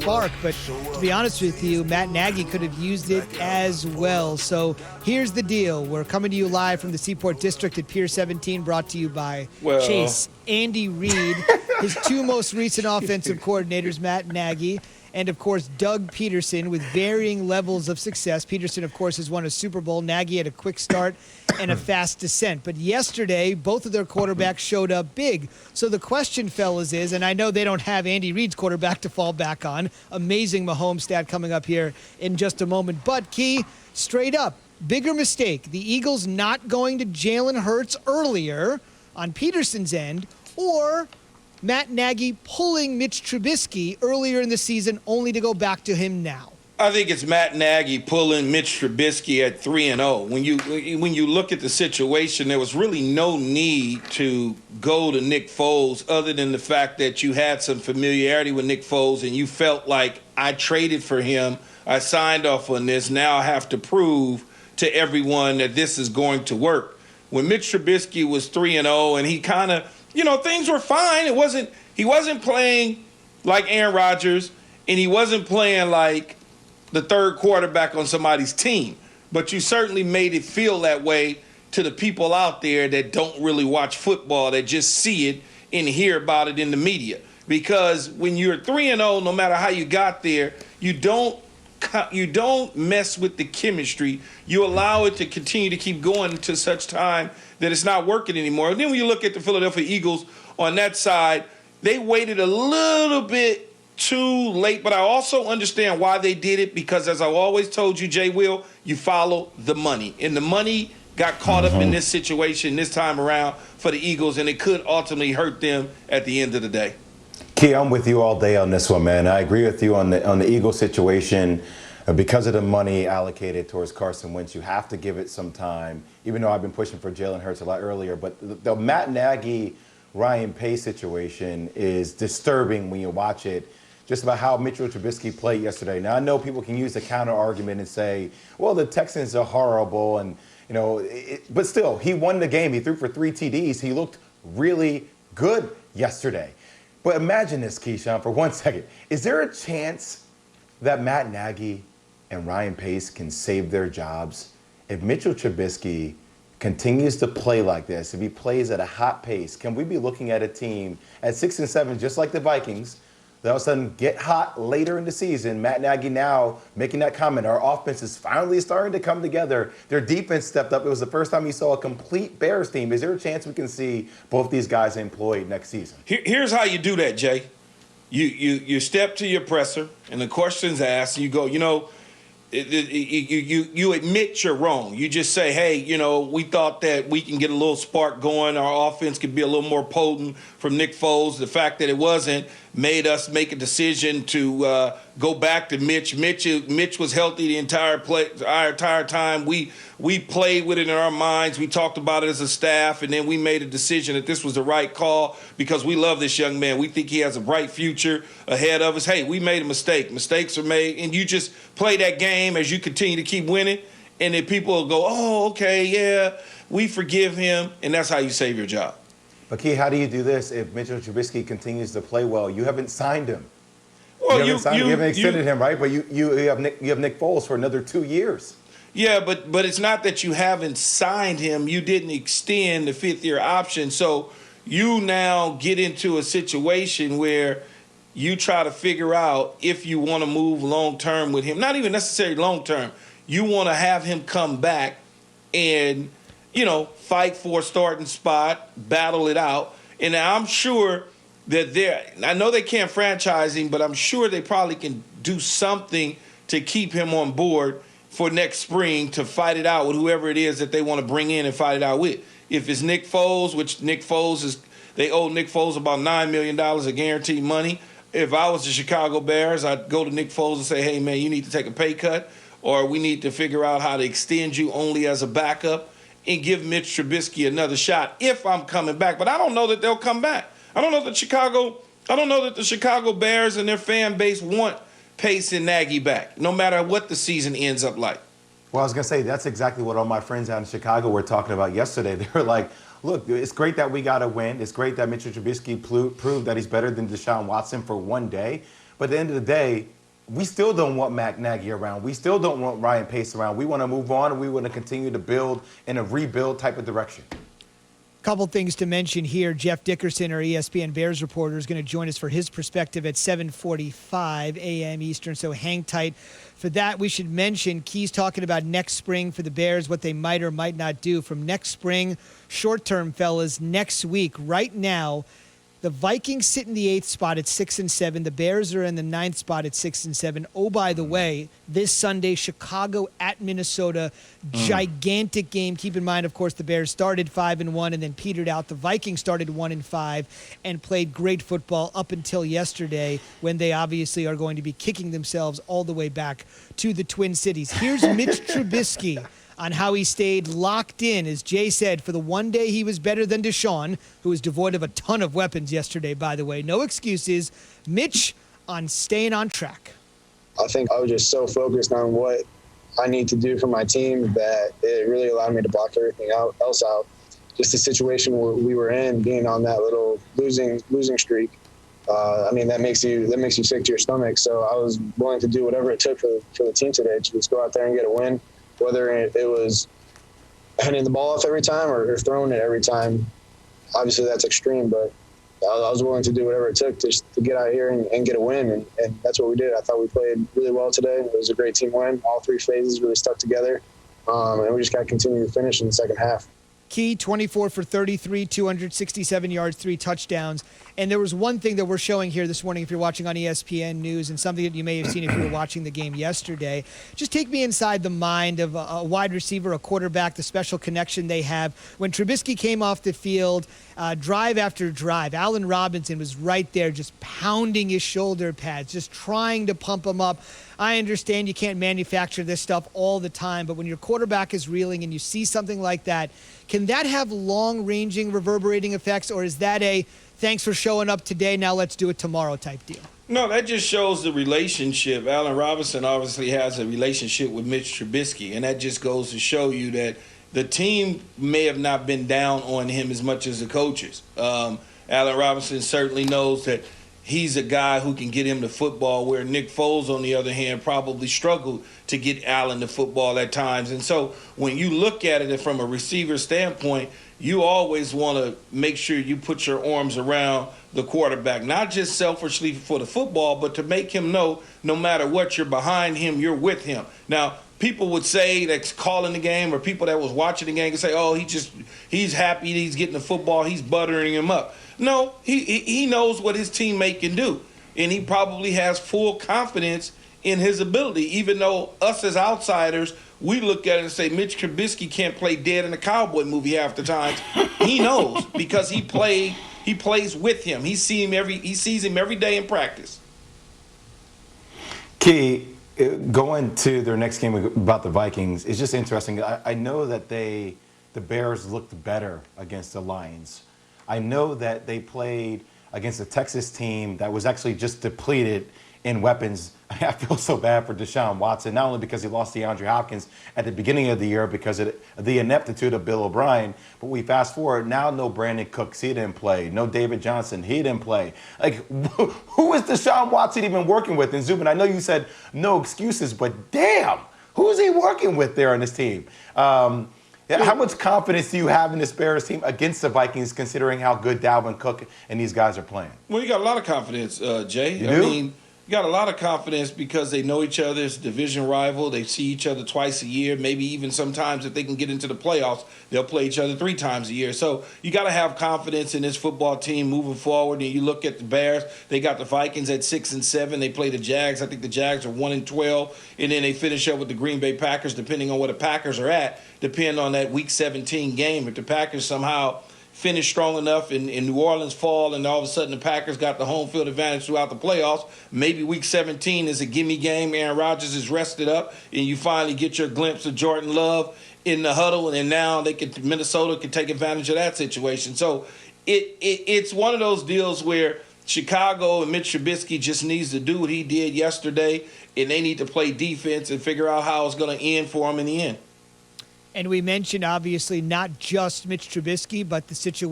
spark, but to be honest with you, Matt Nagy could have used it as well. So here's the deal. We're coming to you live from the Seaport District at Pier 17, brought to you by Chase, Andy Reid, his two most recent offensive coordinators, Matt Nagy, and, of course, Doug Peterson, with varying levels of success. Peterson, of course, has won a Super Bowl. Nagy had a quick start and a fast descent. But yesterday, both of their quarterbacks showed up big. So the question, fellas, is, and I know they don't have Andy Reid's quarterback to fall back on. Amazing Mahomes stat coming up here in just a moment. But, Key, straight up, bigger mistake. The Eagles not going to Jalen Hurts earlier on Peterson's end, or Matt Nagy pulling Mitch Trubisky earlier in the season only to go back to him now? I think it's Matt Nagy pulling Mitch Trubisky at 3-0. When you look at the situation, there was really no need to go to Nick Foles other than the fact that you had some familiarity with Nick Foles and you felt like, I traded for him, I signed off on this, now I have to prove to everyone that this is going to work. When Mitch Trubisky was 3-0 and he kind of, things were fine. He wasn't playing like Aaron Rodgers, and he wasn't playing like the third quarterback on somebody's team. But you certainly made it feel that way to the people out there that don't really watch football, that just see it and hear about it in the media. Because when you're 3-0, no matter how you got there, you don't mess with the chemistry. You allow it to continue to keep going until such time that it's not working anymore. And then when you look at the Philadelphia Eagles on that side, they waited a little bit too late, but I also understand why they did it, because as I've always told you, Jay Will, you follow the money. And the money got caught up in this situation this time around for the Eagles, and it could ultimately hurt them at the end of the day. Key, I'm with you all day on this one, man. I agree with you on the Eagles situation. Because of the money allocated towards Carson Wentz, you have to give it some time, even though I've been pushing for Jalen Hurts a lot earlier. But the Matt Nagy, Ryan Pace situation is disturbing when you watch it, just about how Mitchell Trubisky played yesterday. Now, I know people can use the counter argument and say, well, the Texans are horrible. And, but still, he won the game. He threw for 3 TDs. He looked really good yesterday. But imagine this, Keyshawn, for 1 second. Is there a chance that Matt Nagy and Ryan Pace can save their jobs if Mitchell Trubisky continues to play like this, if he plays at a hot pace? Can we be looking at a team at 6-7, just like the Vikings, that all of a sudden get hot later in the season? Matt Nagy now making that comment, our offense is finally starting to come together. Their defense stepped up. It was the first time you saw a complete Bears team. Is there a chance we can see both these guys employed next season? Here's how you do that, Jay. You step to your presser, and the question's asked, and you go, you admit you're wrong. You just say, hey, we thought that we can get a little spark going. Our offense could be a little more potent from Nick Foles. The fact that it wasn't made us make a decision to go back to Mitch. Mitch was healthy the entire time. We played with it in our minds. We talked about it as a staff, and then we made a decision that this was the right call because we love this young man. We think he has a bright future ahead of us. Hey, we made a mistake. Mistakes are made, and you just play that game as you continue to keep winning, and then people will go, oh, okay, yeah, we forgive him, and that's how you save your job. But, Key, how do you do this if Mitchell Trubisky continues to play well? You haven't signed him. Well, you haven't extended him, right? But you have Nick Foles for another 2 years. Yeah, but it's not that you haven't signed him. You didn't extend the fifth-year option. So you now get into a situation where you try to figure out if you want to move long-term with him. Not even necessarily long-term. You want to have him come back and, fight for a starting spot, battle it out. And I'm sure that I know they can't franchise him, but I'm sure they probably can do something to keep him on board for next spring to fight it out with whoever it is that they want to bring in and fight it out with. If it's Nick Foles, which they owe Nick Foles about $9 million of guaranteed money. If I was the Chicago Bears, I'd go to Nick Foles and say, hey, man, you need to take a pay cut, or we need to figure out how to extend you only as a backup and give Mitch Trubisky another shot if I'm coming back. But I don't know that they'll come back. I don't know that the Chicago Bears and their fan base want Pace and Nagy back, no matter what the season ends up like. Well, I was going to say, that's exactly what all my friends out in Chicago were talking about yesterday. They were like, look, it's great that we got a win. It's great that Mitchell Trubisky proved that he's better than Deshaun Watson for one day. But at the end of the day, we still don't want Matt Nagy around. We still don't want Ryan Pace around. We want to move on, and we want to continue to build in a rebuild type of direction. Couple things to mention here. Jeff Dickerson, our ESPN Bears reporter, is going to join us for his perspective at 7:45 a.m. Eastern, so hang tight for that. We should mention Key's talking about next spring for the Bears, what they might or might not do. From next spring, short-term, fellas, next week, right now, the Vikings sit in the 8th spot at 6-7. The Bears are in the 9th spot at 6-7. Oh, by the way, this Sunday, Chicago at Minnesota, gigantic game. Keep in mind, of course, the Bears started 5-1 and then petered out. The Vikings started 1-5 and played great football up until yesterday, when they obviously are going to be kicking themselves all the way back to the Twin Cities. Here's Mitch Trubisky on how he stayed locked in, as Jay said, for the one day he was better than Deshaun, who was devoid of a ton of weapons yesterday, by the way. No excuses. Mitch on staying on track. I think I was just so focused on what I need to do for my team that it really allowed me to block everything else out. Just the situation where we were in, being on that little losing streak. That makes you sick to your stomach. So I was willing to do whatever it took for the team today to just go out there and get a win. Whether it was handing the ball off every time or throwing it every time. Obviously, that's extreme, but I was willing to do whatever it took to get out here and get a win, and that's what we did. I thought we played really well today. It was a great team win. All three phases really stuck together, and we just got to continue to finish in the second half. Key, 24 for 33, 267 yards, 3 touchdowns. And there was one thing that we're showing here this morning, if you're watching on ESPN News, and something that you may have seen if you were watching the game yesterday. Just take me inside the mind of a wide receiver, a quarterback, the special connection they have. When Trubisky came off the field, drive after drive, Allen Robinson was right there just pounding his shoulder pads, just trying to pump him up. I understand you can't manufacture this stuff all the time, but when your quarterback is reeling and you see something like that, can that have long-ranging reverberating effects, or is that a thanks for showing up today, now let's do it tomorrow type deal? No, that just shows the relationship. Allen Robinson obviously has a relationship with Mitch Trubisky, and that just goes to show you that the team may have not been down on him as much as the coaches. Allen Robinson certainly knows that he's a guy who can get him the football, where Nick Foles, on the other hand, probably struggled to get Allen the football at times. And so when you look at it from a receiver standpoint, you always want to make sure you put your arms around the quarterback, not just selfishly for the football, but to make him know no matter what, you're behind him, you're with him. Now, people would say that's calling the game, or people that was watching the game could say, oh, he's happy he's getting the football, he's buttering him up. No, he knows what his teammate can do, and he probably has full confidence in his ability, even though us as outsiders, we look at it and say Mitch Trubisky can't play dead in a cowboy movie half the time. He knows, because he plays with him. He sees him every day in practice. Key, going to their next game about the Vikings is just interesting. I know that the Bears looked better against the Lions. I know that they played against a Texas team that was actually just depleted in weapons. I feel so bad for Deshaun Watson, not only because he lost DeAndre Hopkins at the beginning of the year because of the ineptitude of Bill O'Brien, but we fast forward, now no Brandon Cooks, he didn't play. No David Johnson, he didn't play. Like, who is Deshaun Watson even working with? And Zubin, I know you said no excuses, but damn, who's he working with there on this team? How much confidence do you have in this Bears team against the Vikings, considering how good Dalvin Cook and these guys are playing? Well, you got a lot of confidence, Jay. You do? You got a lot of confidence because they know each other. It's a division rival. They see each other twice a year. Maybe even sometimes if they can get into the playoffs, they'll play each other 3 times a year. So you got to have confidence in this football team moving forward. And you look at the Bears, they got the Vikings at 6-7. They play the Jags. I think the Jags are 1-12. And then they finish up with the Green Bay Packers, depending on where the Packers are at, depending on that Week 17 game. If the Packers somehow finish strong enough in New Orleans fall, and all of a sudden the Packers got the home field advantage throughout the playoffs, maybe Week 17 is a gimme game. Aaron Rodgers is rested up, and you finally get your glimpse of Jordan Love in the huddle, and now Minnesota can take advantage of that situation. So it's one of those deals where Chicago and Mitch Trubisky just needs to do what he did yesterday, and they need to play defense and figure out how it's going to end for them in the end. And we mentioned, obviously, not just Mitch Trubisky, but the situation